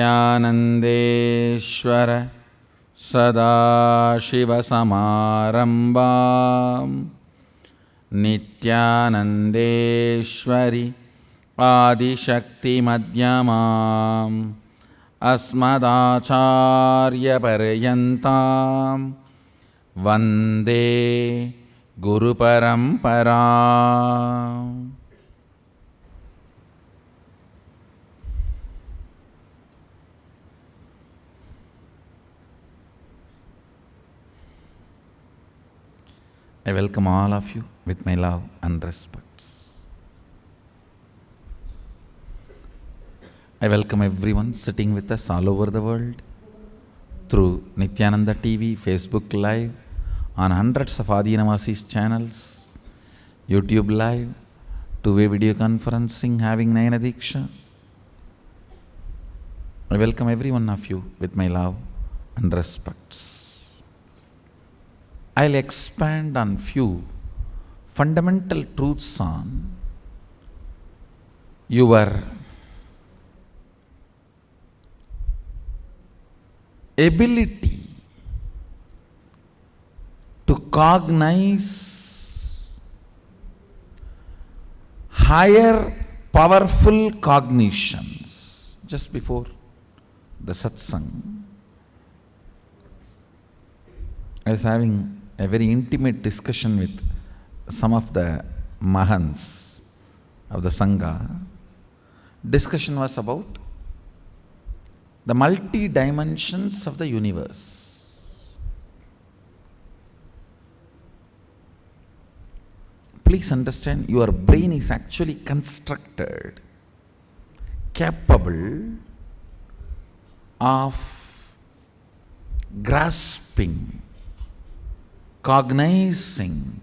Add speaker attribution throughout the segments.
Speaker 1: नित्यानन्देश्वर सदाशिवसमारम्भां नित्यानन्देश्वरि आदिशक्तिमध्यमाम् अस्मदाचार्यपर्यन्तां वन्दे गुरुपरम्पराम्. I welcome all of you with my love and respects. I welcome everyone sitting with us all over the world through Nityananda TV, Facebook Live, on hundreds of Adinavasis channels, YouTube Live, two-way video conferencing, having Nayana Diksha. I welcome every one of you with my love and respects. I'll expand on few fundamental truths on your ability to cognize higher powerful cognitions. Just before the satsang, I was having a very intimate discussion with some of the Mahants of the Sangha. Discussion was about the multi-dimensions of the universe. Please understand, your brain is actually constructed, capable of grasping, cognizing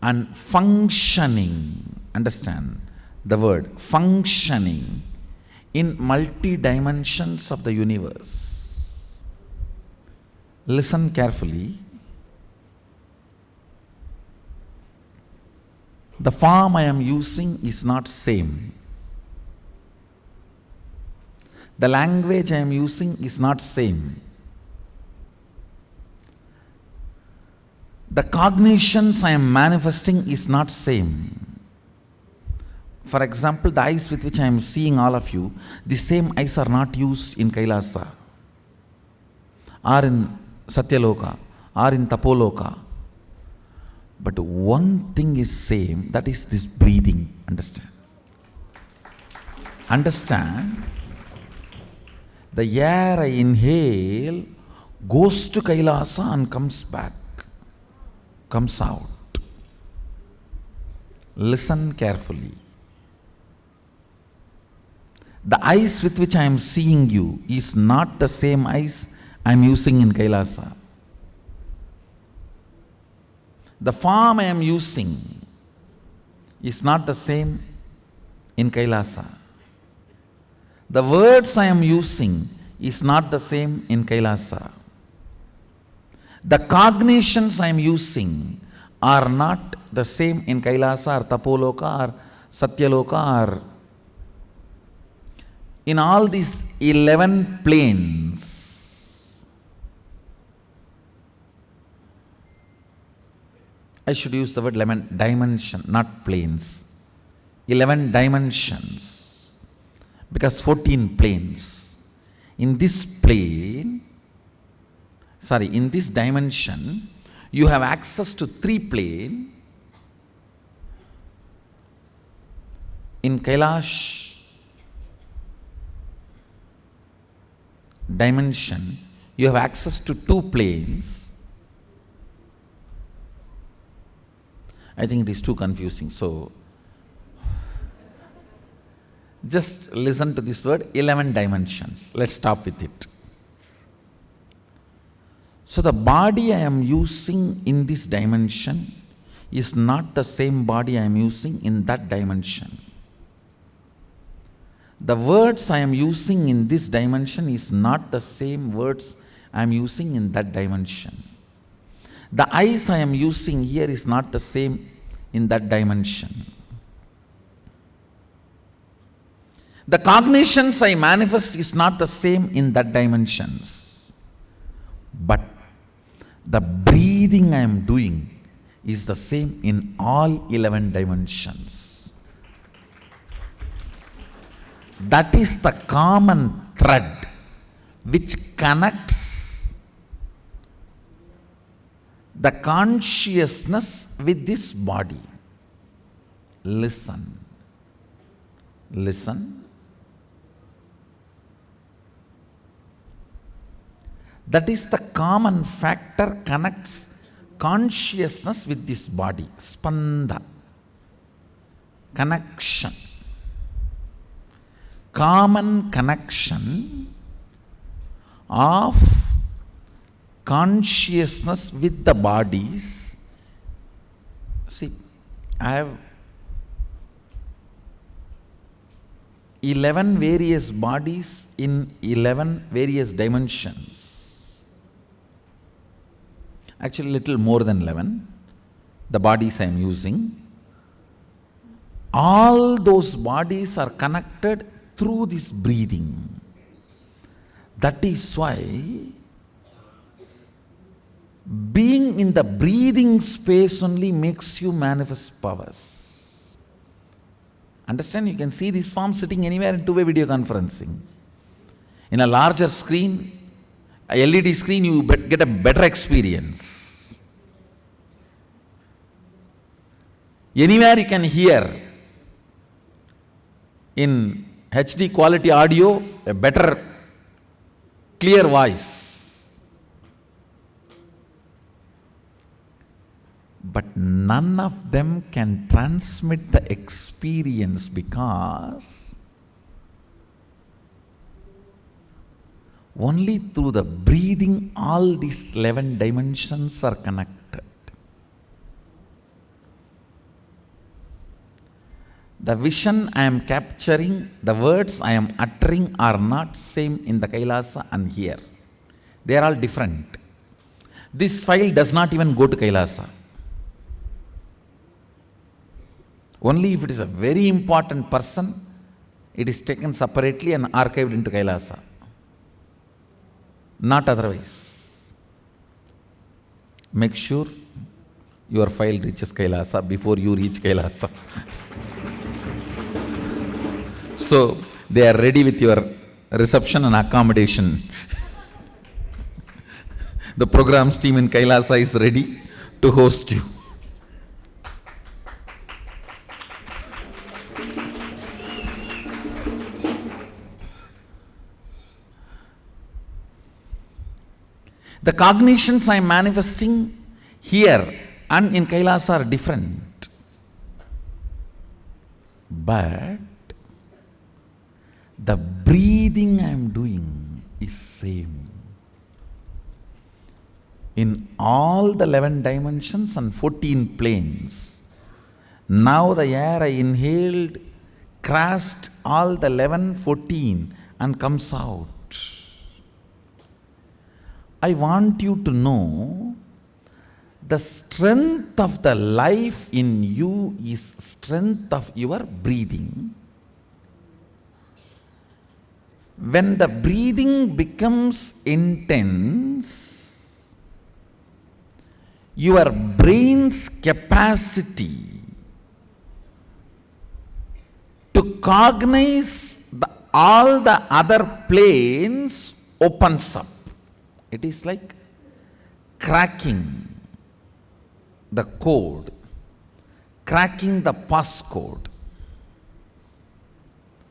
Speaker 1: and functioning. Understand the word functioning in multi-dimensions of the universe. Listen carefully. The form I am using is not same. The language I am using is not same. The cognitions I am manifesting is not same. For example, the eyes with which I am seeing all of you, the same eyes are not used in Kailasa, or in Satyaloka, or in Tapoloka. But one thing is same, that is this breathing. Understand? Understand? The air I inhale goes to Kailasa and comes back, comes out. Listen carefully. The eyes with which I am seeing you is not the same eyes I am using in Kailasa. The form I am using is not the same in Kailasa. The words I am using is not the same in Kailasa. The cognitions I am using are not the same in Kailasa or Tapoloka or Satyaloka or in all these 11 planes. I should use the word 11 dimension, not planes. 11 dimensions, because 14 planes. In this plane, in this dimension, you have access to 3 planes. In Kailash dimension, you have access to 2 planes. I think it is too confusing, so just listen to this word, 11 dimensions. Let's stop with it. So the body I am using in this dimension is not the same body I am using in that dimension. The words I am using in this dimension is not the same words I am using in that dimension. The eyes I am using here is not the same in that dimension. The cognitions I manifest is not the same in that dimensions. But the breathing I am doing is the same in all 11 dimensions. That is the common thread which connects the consciousness with this body. Listen. Listen. That is the common factor connects consciousness with this body. Spanda. Connection. Common connection of consciousness with the bodies. See, I have 11 various bodies in 11 various dimensions. Actually, little more than 11, the bodies I am using. All those bodies are connected through this breathing. That is why being in the breathing space only makes you manifest powers. Understand? You can see this form sitting anywhere in two-way video conferencing. In a larger screen, a LED screen, you get a better experience. Anywhere you can hear in HD quality audio, a better clear voice. But none of them can transmit the experience because only through the breathing all these 11 dimensions are connected. The vision I am capturing, the words I am uttering are not same in the Kailasa and here. They are all different. This file does not even go to Kailasa. Only if it is a very important person, it is taken separately and archived into Kailasa. Not otherwise. Make sure your file reaches Kailasa before you reach Kailasa. So, they are ready with your reception and accommodation. The programs team in Kailasa is ready to host you. The cognitions I am manifesting here and in Kailasa are different. But the breathing I am doing is same. In all the 11 dimensions and 14 planes. Now the air I inhaled crossed all the 11, 14 and comes out. I want you to know the strength of the life in you is strength of your breathing. When the breathing becomes intense, your brain's capacity to cognize all the other planes opens up. It is like cracking the code, cracking the passcode.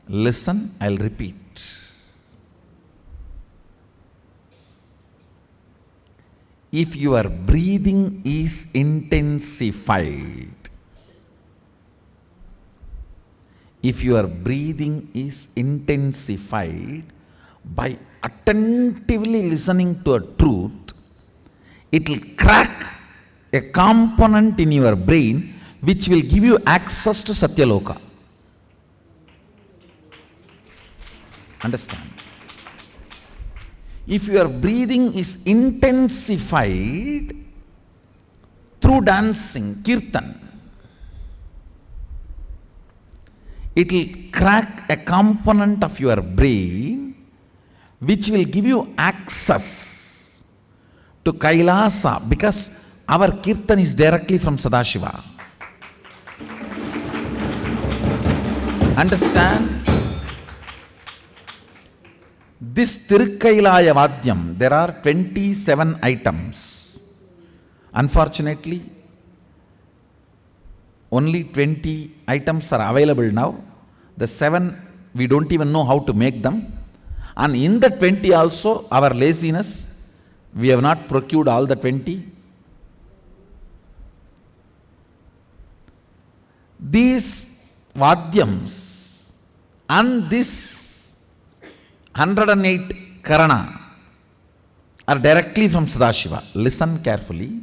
Speaker 1: Listen, I'll repeat. If your breathing is intensified, by attentively listening to a truth, it will crack a component in your brain which will give you access to Satyaloka. Understand? If your breathing is intensified through dancing, kirtan, it will crack a component of your brain which will give you access to Kailasa, because our Kirtan is directly from Sadashiva. Understand? This Tirukkailaya Vadyam, there are 27 items. Unfortunately, only 20 items are available now. The 7, we don't even know how to make them. And in the 20 also, our laziness, we have not procured all the 20. These Vadyams and this 108 Karana are directly from Sadashiva. Listen carefully.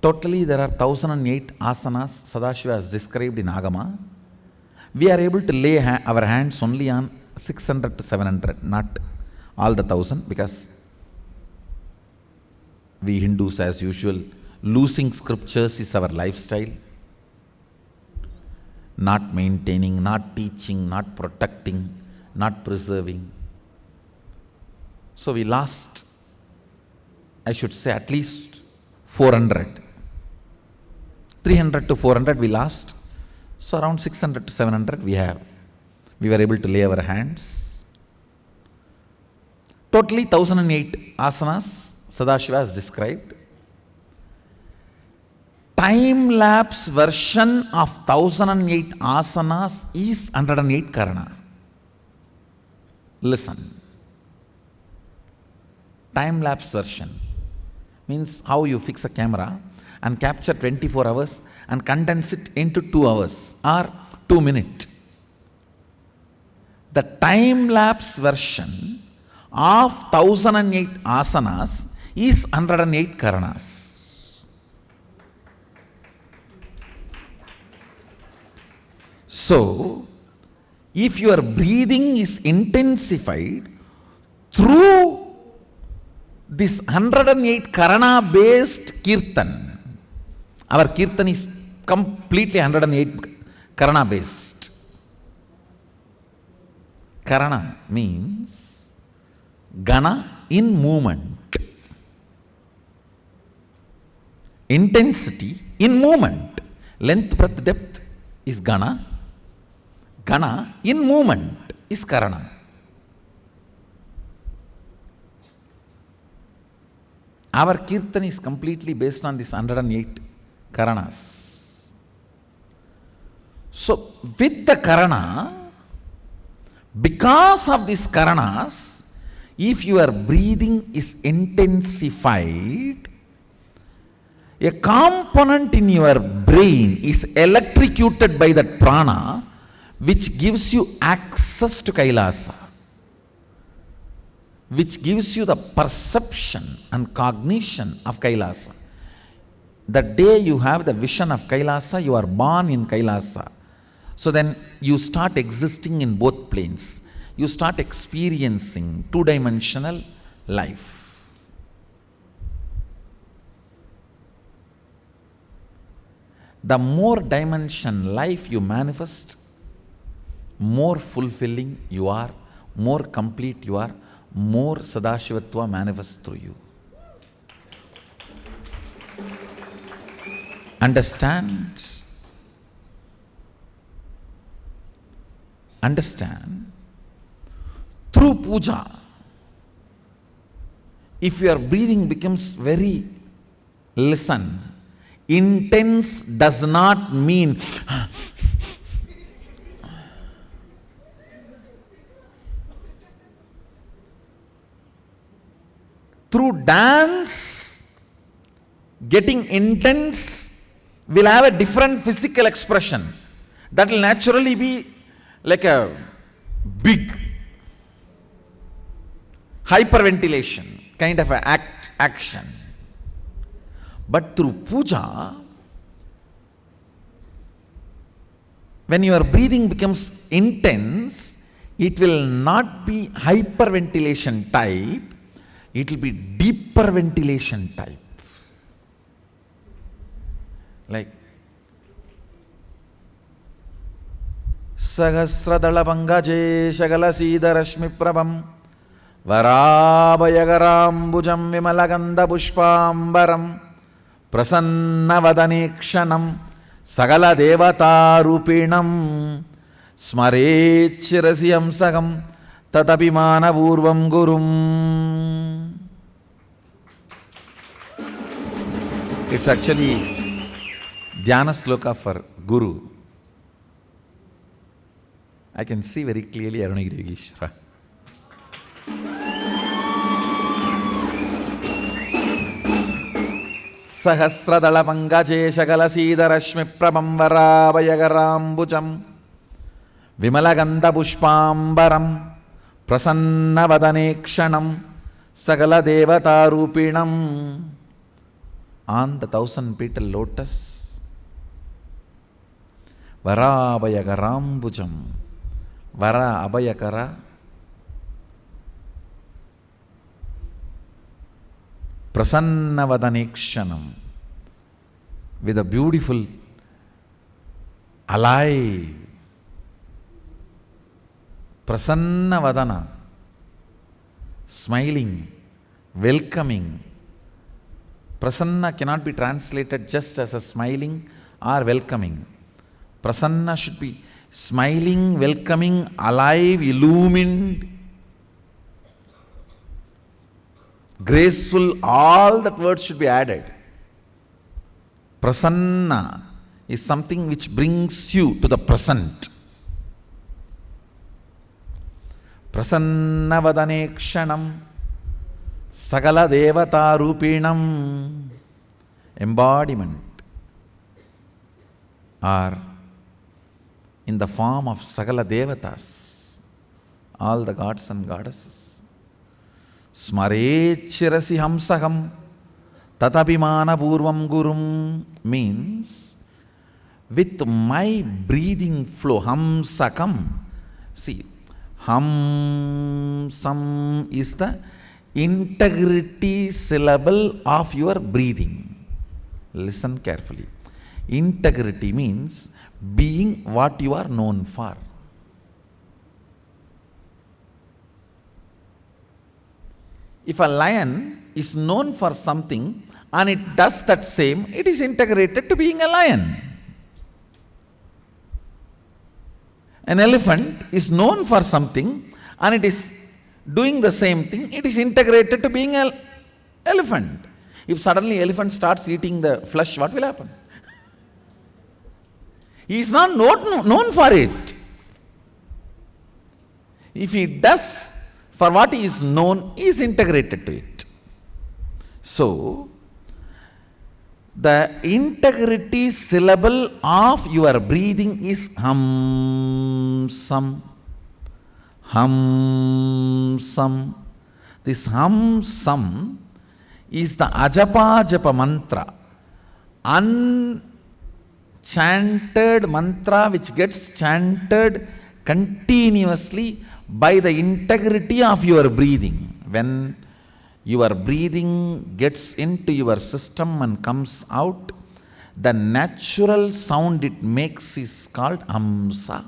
Speaker 1: Totally there are 1008 asanas Sadashiva has described in Agama. We are able to lay our hands only on 600 to 700, not all the 1000, because we Hindus, as usual, losing scriptures is our lifestyle. Not maintaining, not teaching, not protecting, not preserving. So we lost, I should say, at least 400. 300 to 400 we lost. So around 600 to 700 we have. We were able to lay our hands. Totally 1008 asanas Sadashiva has described. Time-lapse version of 1008 asanas is 108 Karana. Listen. Time-lapse version means how you fix a camera and capture 24 hours and condense it into 2 hours or 2 minutes. The time-lapse version of 1008 asanas is 108 Karanas. So, if your breathing is intensified through this 108 Karana based Kirtan, our Kirtan is completely 108 Karana based. Karana means Gana in movement. Intensity in movement. Length, breadth, depth is Gana. Gana in movement is Karana. Our Kirtan is completely based on this 108 Karanas. So, with the Karana, because of these Karanas, if your breathing is intensified, a component in your brain is electrocuted by that prana, which gives you access to Kailasa, which gives you the perception and cognition of Kailasa. The day you have the vision of Kailasa, you are born in Kailasa. So then you start existing in both planes. You start experiencing two-dimensional life. The more dimension life you manifest, more fulfilling you are, more complete you are, more Sadashivatva manifests through you. Understand? Understand? Through puja, if your breathing becomes very, listen, intense does not mean through dance, getting intense will have a different physical expression. That will naturally be like a big hyperventilation kind of an action. But through puja, when your breathing becomes intense, it will not be hyperventilation type, it will be deeper ventilation type. Like Sahasradala Pangaje Shagala Sida Rashmi Prabham Varabayagaram Vimalaganda Pushpambaram Prasanna Vadanikshanam Sagala Devata Rupinam Smarechirasiyam Sagam Tatapimana Purvam Gurum. It's actually Dhyana Sloka for Guru. I can see very clearly Arunagiri Yogeshwara. Sahasradala Pangaje Shagala Sida Rashmi Prabham Varabayagaram Vimalaganda Pushpambaram Prasanna Vadanekshanam Sagala Devata Rupinam. On the 1,000-petal lotus, Varabayagaram Vara Abhayakara, Prasanna Vadanekshanam, with a beautiful, alive, Prasanna Vadana, smiling, welcoming. Prasanna cannot be translated just as a smiling or welcoming. Prasanna should be smiling, welcoming, alive, illumined, graceful. All that words should be added. Prasanna is something which brings you to the present. Prasanna Vadanekshanam Sagala Devata Rupinam, embodiment, or in the form of Sagala Devatas, all the gods and goddesses. Smarechirasi Hamsaham Tatapimana Purvam Gurum means with my breathing flow, Hamsakam. See, Hamsam is the integrity syllable of your breathing. Listen carefully. Integrity means being what you are known for. If a lion is known for something and it does that same, it is integrated to being a lion. An elephant is known for something and it is doing the same thing, it is integrated to being an elephant. If suddenly elephant starts eating the flesh, what will happen? He is not known for it. If he does for what he is known, he is integrated to it. So, the integrity syllable of your breathing is Hamsam. Hamsam. This Hamsam is the Ajapa Japa mantra, unchanted mantra which gets chanted continuously by the integrity of your breathing. When your breathing gets into your system and comes out, the natural sound it makes is called Hamsa.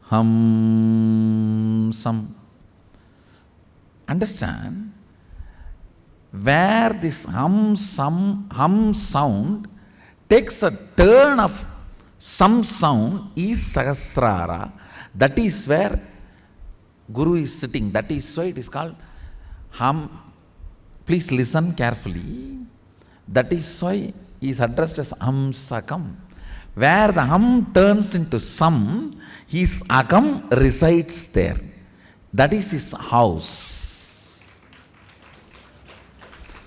Speaker 1: Hamsam. Understand? Where this hum sound takes a turn of some sound is Sahasrara. That is where Guru is sitting. That is why it is called hum. Please listen carefully. That is why he is addressed as Hamsakam. Where the hum turns into sam, his akam resides there. That is his house.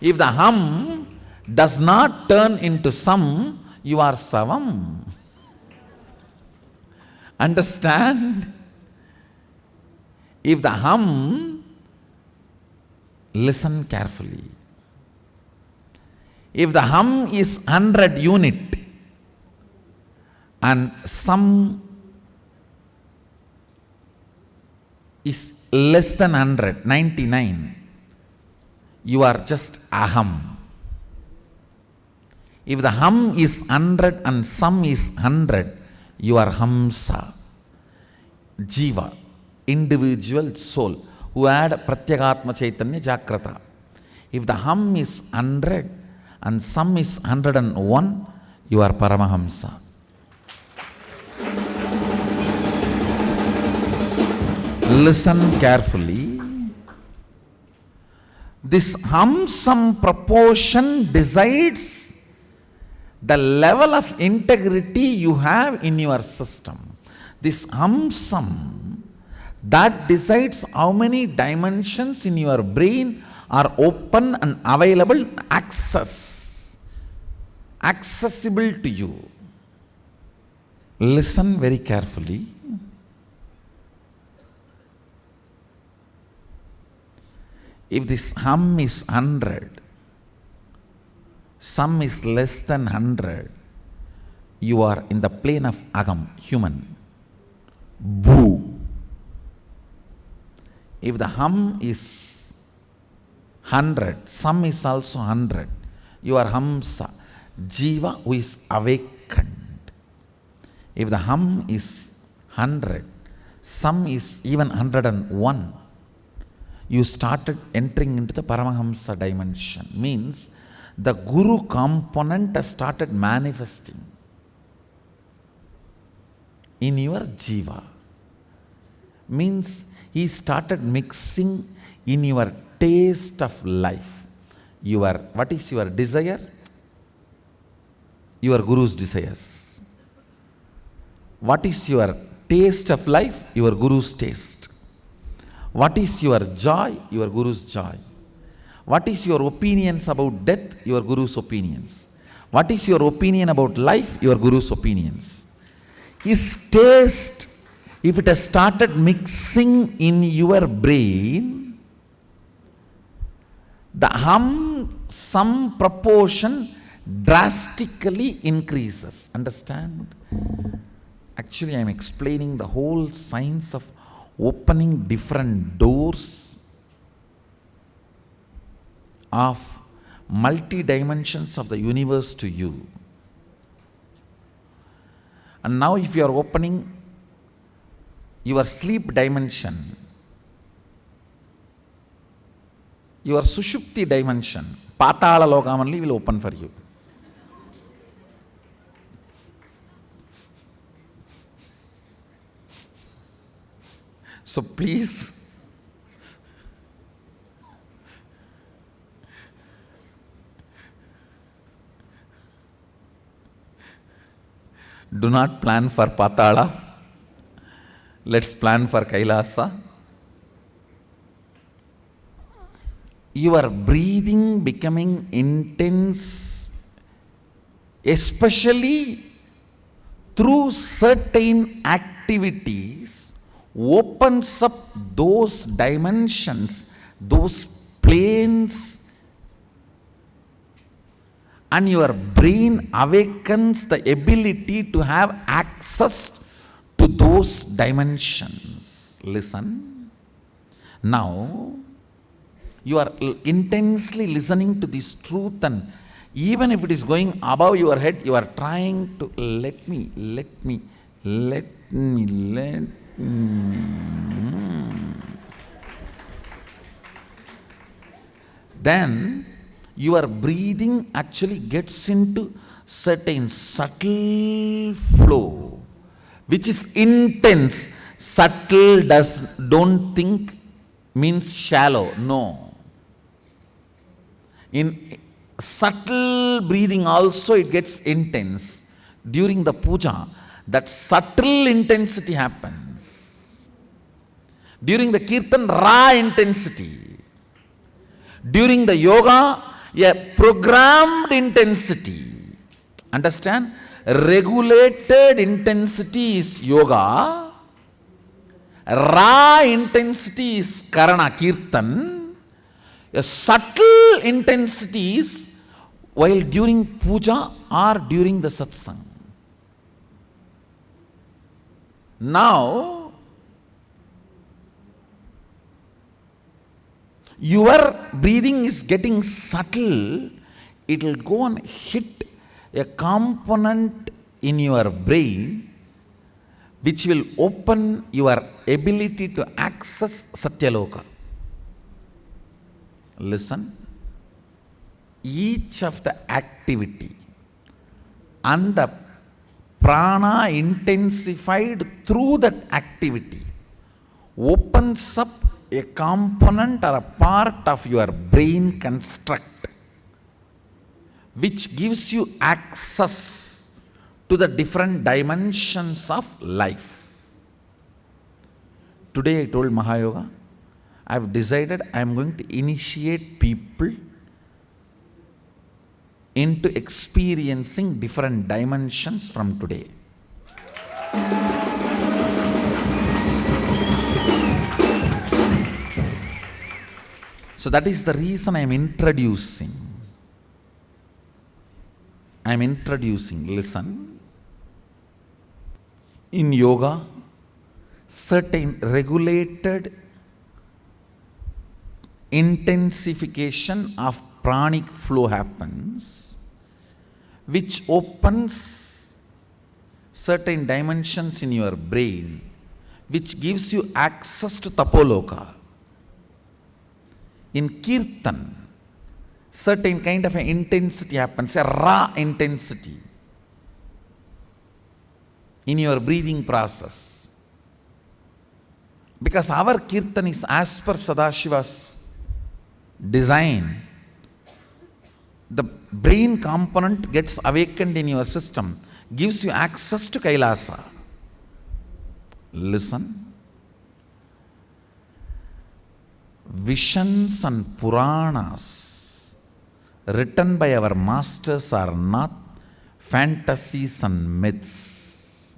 Speaker 1: If the hum does not turn into sam, you are savam. Understand? If the hum, listen carefully. If the hum is 100 unit and sam is less than 100, 99, you are just aham. If the hum is 100 and sum is 100, you are Hamsa. Jiva, individual soul, who had Pratyagatma Chaitanya Jagrata. If the hum is 100 and sum is 101, you are Paramahamsa. Listen carefully. This hum-sum proportion decides the level of integrity you have in your system. This hum-sum, that decides how many dimensions in your brain are open and available, accessible to you. Listen very carefully. If this hum is 100, sum is less than 100, you are in the plane of agam, human. Boo. If the hum is 100, sum is also 100, you are Hamsa, Jiva who is awakened. If the hum is 100, sum is even 101, you started entering into the Paramahamsa dimension. Means the Guru component has started manifesting in your Jiva. Means he started mixing in your taste of life. What is your desire? Your Guru's desires. What is your taste of life? Your Guru's taste. What is your joy? Your Guru's joy. What is your opinions about death? Your Guru's opinions. What is your opinion about life? Your Guru's opinions. His taste, if it has started mixing in your brain, the hum-sum proportion drastically increases. Understand? Actually, I am explaining the whole science of opening different doors of multi-dimensions of the universe to you. And now if you are opening your sleep dimension, your Sushupti dimension, Patala Lokam only will open for you. So please, do not plan for Patala. Let's plan for Kailasa. Your breathing becoming intense, especially through certain activities, opens up those dimensions, those planes, and your brain awakens the ability to have access to those dimensions. Listen. Now, you are intensely listening to this truth, and even if it is going above your head, you are trying to let me. Then your breathing actually gets into certain subtle flow, which is intense. Subtle don't think means shallow. No. In subtle breathing also it gets intense. During the puja, that subtle intensity happens. During the kirtan, raw intensity. During the yoga, a programmed intensity. Understand? Regulated intensity is yoga. Raw intensity is karana, kirtan. A subtle intensity is while during puja or during the satsang. Now, your breathing is getting subtle. It will go and hit a component in your brain which will open your ability to access Satyaloka. Listen, each of the activity and the prana intensified through that activity opens up a component or a part of your brain construct which gives you access to the different dimensions of life. Today I told Mahayoga, I have decided I am going to initiate people into experiencing different dimensions from today. So that is the reason I am introducing. Listen. In yoga, certain regulated intensification of pranic flow happens, which opens certain dimensions in your brain, which gives you access to Tapoloka. In Kirtan, certain kind of an intensity happens, a raw intensity in your breathing process. Because our Kirtan is as per Sadashiva's design, the brain component gets awakened in your system, gives you access to Kailasa. Listen. Visions and Puranas written by our masters are not fantasies and myths.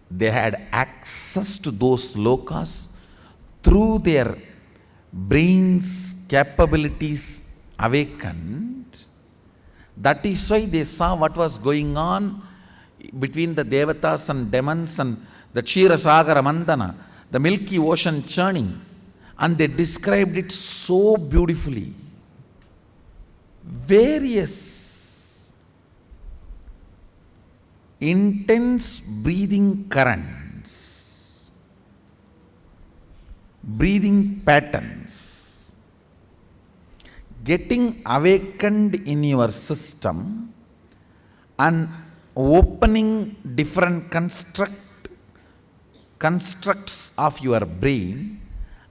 Speaker 1: They had access to those lokas through their brains' capabilities awakened. That is why they saw what was going on between the Devatas and demons and the Ksheerasagara Mandana, the milky ocean churning, and they described it so beautifully. Various intense breathing currents, breathing patterns, getting awakened in your system and opening different constructs of your brain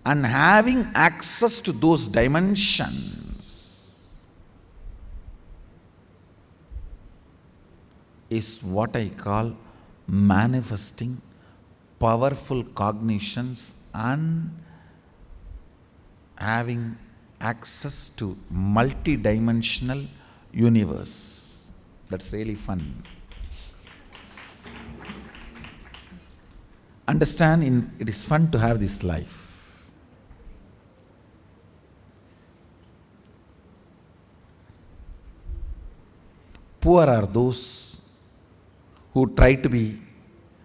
Speaker 1: and having access to those dimensions is what I call manifesting powerful cognitions and having access to multi-dimensional universe. That's really fun. Understand, it is fun to have this life. Poor are those who try to be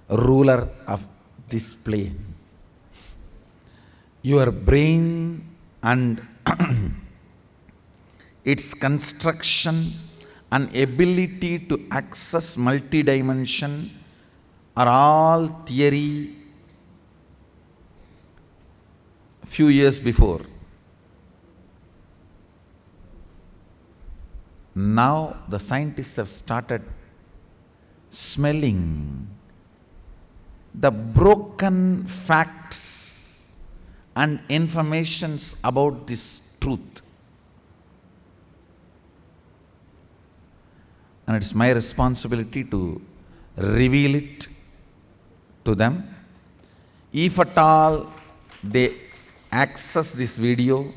Speaker 1: ruler of this plane. Your brain and its construction and ability to access multi-dimension are all theory few years before. Now the scientists have started smelling the broken facts and informations about this truth. And it's my responsibility to reveal it to them. If at all they access this video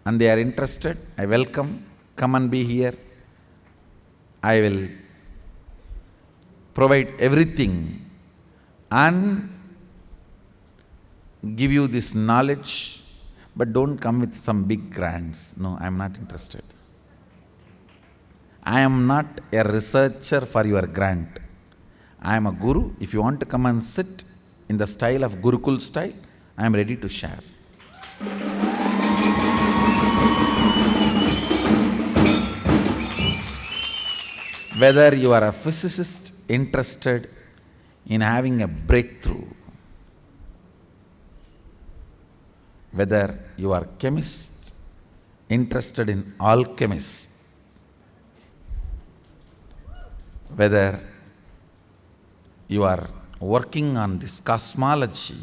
Speaker 1: and they are interested, I welcome. Come and be here. I will provide everything and give you this knowledge, but don't come with some big grants. No, I am not interested. I am not a researcher for your grant. I am a guru. If you want to come and sit in the style of Gurukul style, I am ready to share. Whether you are a physicist interested in having a breakthrough, whether you are chemist interested in alchemist, whether you are working on this cosmology,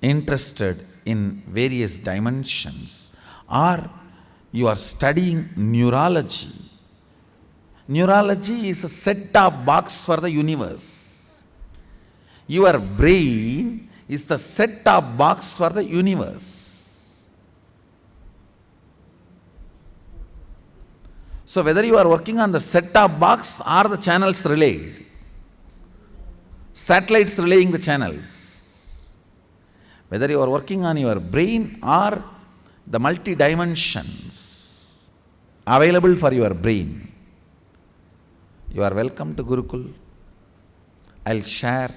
Speaker 1: interested in various dimensions, or you are studying neurology. Neurology is a set-top box for the universe. Your brain is the set-top box for the universe. So whether you are working on the set-top box or the channels relayed, satellites relaying the channels, whether you are working on your brain or the multi-dimensions available for your brain, you are welcome to Gurukul. I'll share.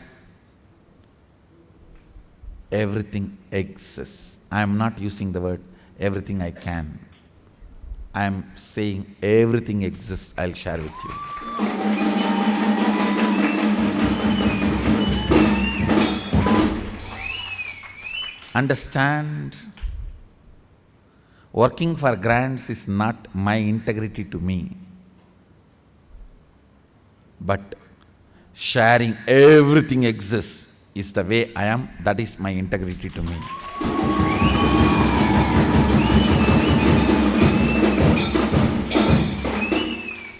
Speaker 1: Everything exists. I am not using the word everything I can. I am saying everything exists. I'll share with you. Understand, working for grants is not my integrity to me, but sharing everything exists is the way I am. That is my integrity to me.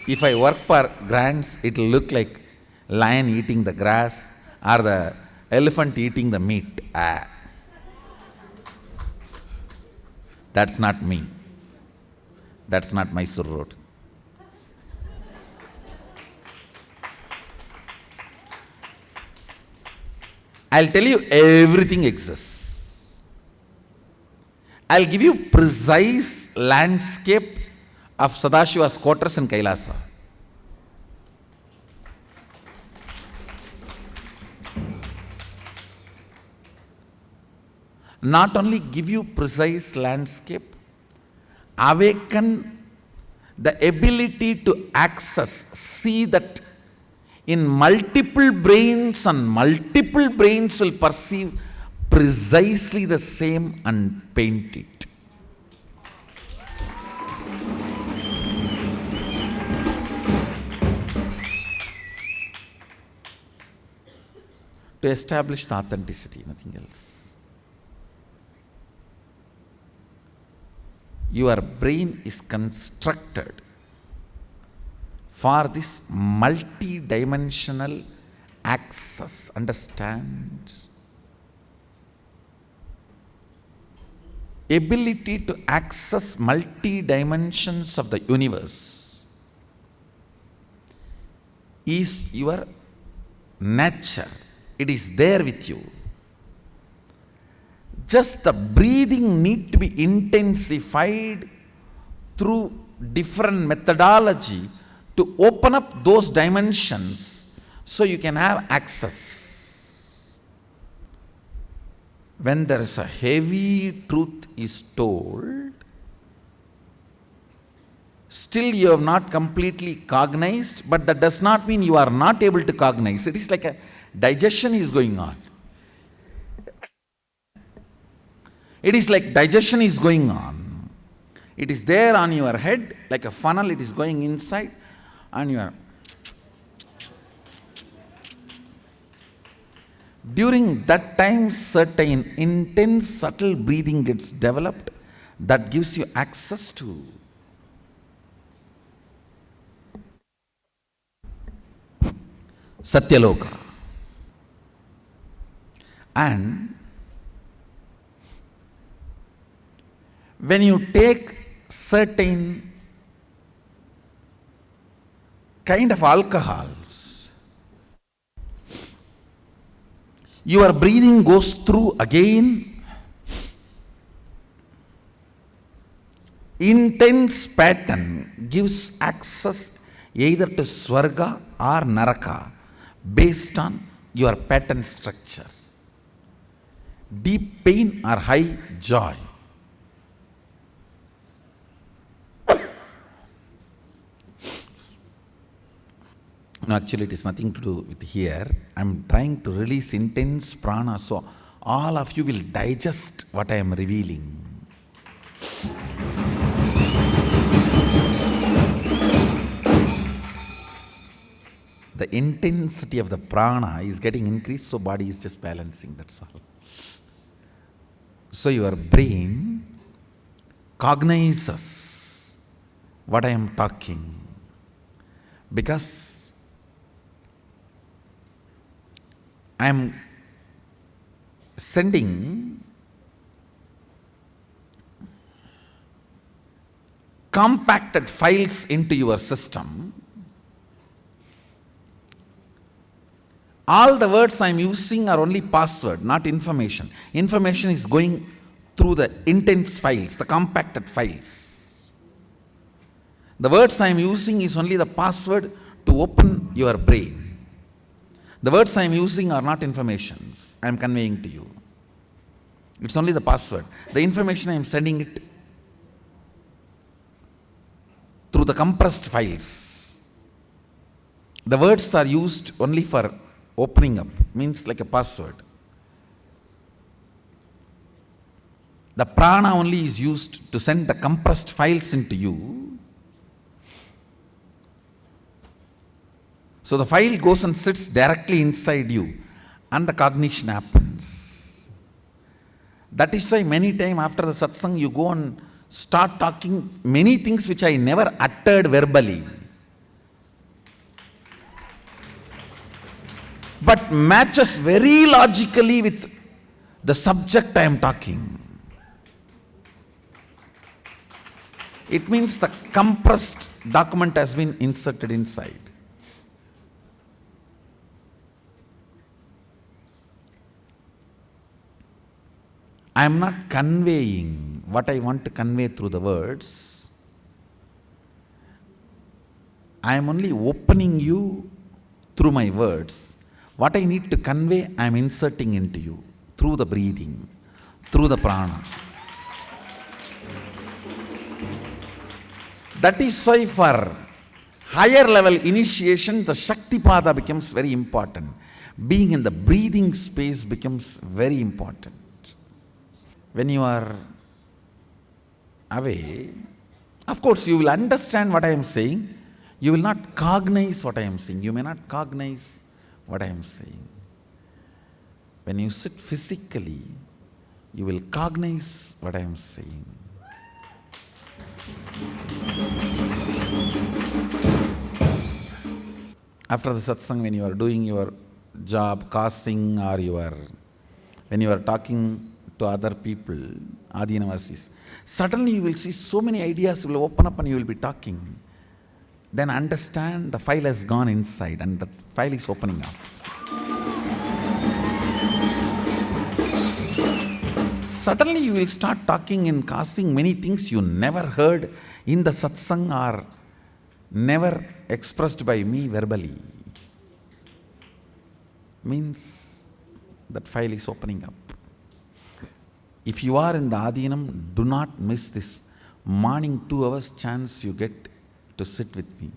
Speaker 1: If I work for grants, it will look like lion eating the grass or the elephant eating the meat. That's not me. That's not Mysore Road. I'll tell you everything exists. I'll give you precise landscape of Sadashiva's quarters in Kailasa. Not only give you precise landscape, awaken the ability to access, see that in multiple brains and multiple brains will perceive precisely the same and paint it. To establish the authenticity, nothing else. Your brain is constructed for this multi-dimensional access. Understand? Ability to access multi-dimensions of the universe is your nature. It is there with you. Just the breathing need to be intensified through different methodology to open up those dimensions so you can have access. When there is a heavy truth is told, still you have not completely cognized, but that does not mean you are not able to cognize. It is like a digestion is going on. It is like digestion is going on. It is there on your head like a funnel, it is going inside and you are. During that time, certain intense, subtle breathing gets developed that gives you access to Satyaloka. And when you take certain kind of alcohols, your breathing goes through again intense pattern, gives access either to Swarga or Naraka based on your pattern structure. Deep pain or high joy. No, actually, it is nothing to do with here. I'm trying to release intense prana so all of you will digest what I am revealing. The intensity of the prana is getting increased, so body is just balancing, that's all. So your brain cognizes what I am talking because I am sending compacted files into your system. All the words I am using are only password, not information. Information is going through the intense files, the compacted files. The words I am using is only the password to open your brain. The words I am using are not informations I am conveying to you. It's only the password. The information I am sending it through the compressed files. The words are used only for opening up, means like a password. The prana only is used to send the compressed files into you. So the file goes and sits directly inside you and the cognition happens. That is why many times after the satsang you go and start talking many things which I never uttered verbally, but matches very logically with the subject I am talking. It means the compressed document has been inserted inside. I am not conveying what I want to convey through the words. I am only opening you through my words. What I need to convey, I am inserting into you through the breathing, through the prana. That is why for higher level initiation, the Shaktipada becomes very important. Being in the breathing space becomes very important. When you are away, of course you will understand what I am saying. You will not cognize what I am saying. You may not cognize what I am saying. When you sit physically, you will cognize what I am saying. After the satsang, when you are doing your job, causing, or when you are talking to other people, Adinavasis, suddenly you will see so many ideas will open up and you will be talking. Then understand the file has gone inside and the file is opening up. Suddenly you will start talking and causing many things you never heard in the satsang or never expressed by me verbally. Means that file is opening up. If you are in the Adinam, do not miss this morning 2 hours chance you get to sit with me.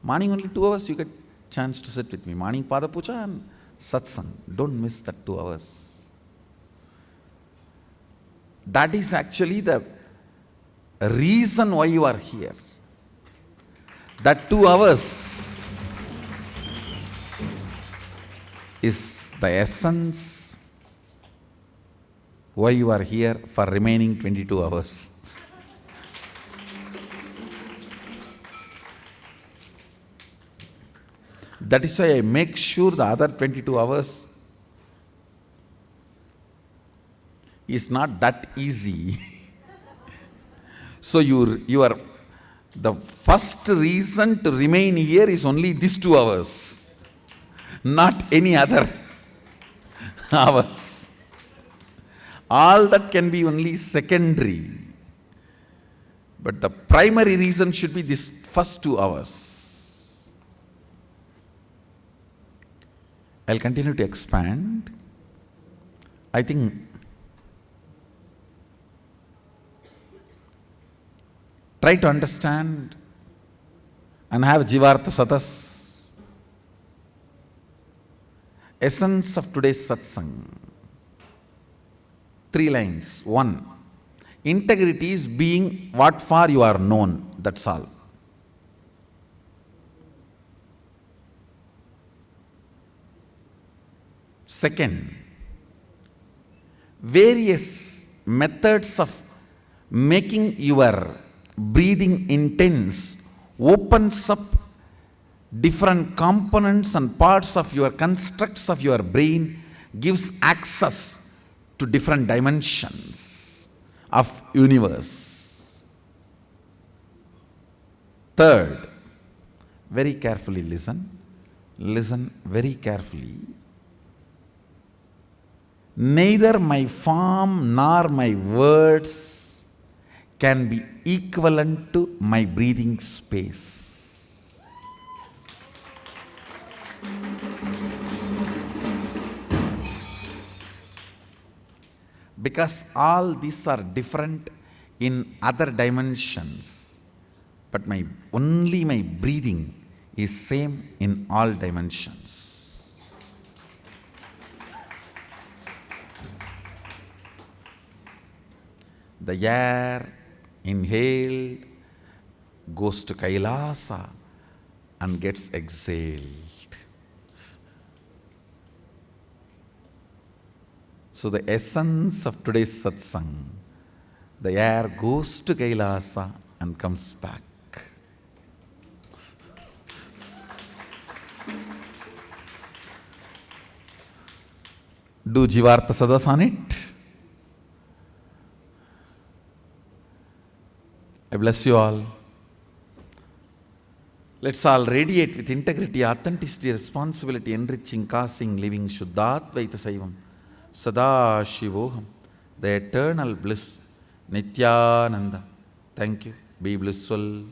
Speaker 1: Morning only 2 hours you get chance to sit with me. Morning Pada Puja and Satsang. Don't miss that 2 hours. That is actually the reason why you are here. That 2 hours is the essence why you are here for remaining 22 hours. That is why I make sure the other 22 hours is not that easy. So you are the first reason to remain here is only these 2 hours, not any other hours. All that can be only secondary. But the primary reason should be this first 2 hours. I'll continue to expand. I think try to understand and have Jivartha Satas Essence of today's satsang. 3 lines. 1. Integrity is being what for you are known. That's all. Second, various methods of making your breathing intense opens up different components and parts of your constructs of your brain, gives access to different dimensions of universe. Third, very carefully listen very carefully. Neither my form nor my words can be equivalent to my breathing space. Because all these are different in other dimensions, but only my breathing is same in all dimensions. The air inhaled goes to Kailasa and gets exhaled. So the essence of today's satsang, the air goes to Kailasa and comes back. Do Jivartha Sadas on it. I bless you all. Let's all radiate with integrity, authenticity, responsibility, enriching, causing, living Shuddhadvaita Saivam, Sada Shivoham, the eternal bliss, Nityananda. Thank you. Be blissful.